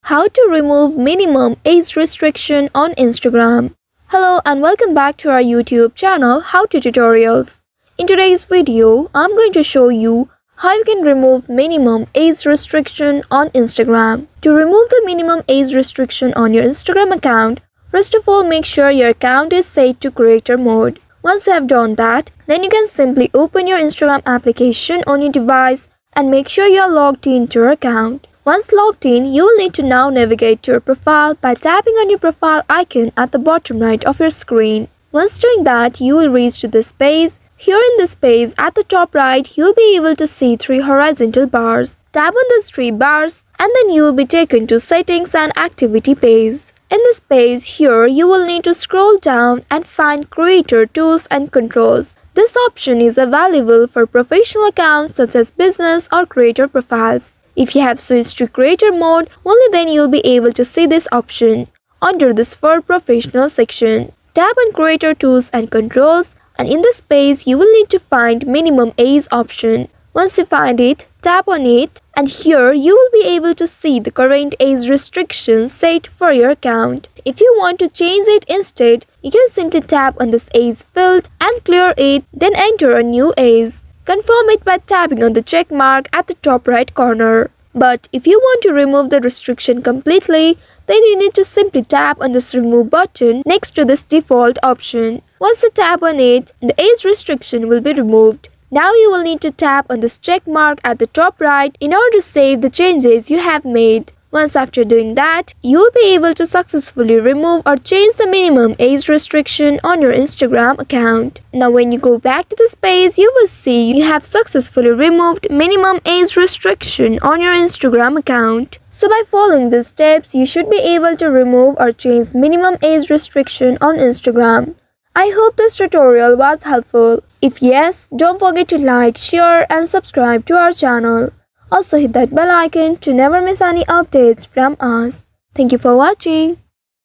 How to remove minimum age restriction on Instagram. Hello and welcome back to our YouTube channel How to Tutorials. In today's video, I'm going to show you how you can remove minimum age restriction on Instagram. To remove the minimum age restriction on your Instagram account, first of all make sure your account is set to creator mode. Once you have done that, then you can simply open your Instagram application on your device and make sure you are logged into your account. Once logged in, you will need to now navigate to your profile by tapping on your profile icon at the bottom right of your screen. Once doing that, you will reach to this page. Here in this page, at the top right, you will be able to see 3 horizontal bars. Tap on these 3 bars and then you will be taken to Settings and Activity page. In this page here, you will need to scroll down and find Creator Tools and Controls. This option is available for professional accounts such as business or creator profiles. If you have switched to creator mode, only then you will be able to see this option. Under this For Professional section, tap on Creator Tools and Controls, and in this page you will need to find Minimum Age option. Once you find it, tap on it, and here you will be able to see the current age restrictions set for your account. If you want to change it instead, you can simply tap on this age field and clear it, then enter a new age. Confirm it by tapping on the check mark at the top right corner. But if you want to remove the restriction completely, then you need to simply tap on this remove button next to this default option. Once you tap on it, the age restriction will be removed. Now you will need to tap on this check mark at the top right in order to save the changes you have made. Once after doing that, you will be able to successfully remove or change the minimum age restriction on your Instagram account. Now when you go back to this page, you will see you have successfully removed minimum age restriction on your Instagram account. So by following these steps, you should be able to remove or change minimum age restriction on Instagram. I hope this tutorial was helpful. If yes, don't forget to like, share and subscribe to our channel. Also hit that bell icon to never miss any updates from us. Thank you for watching.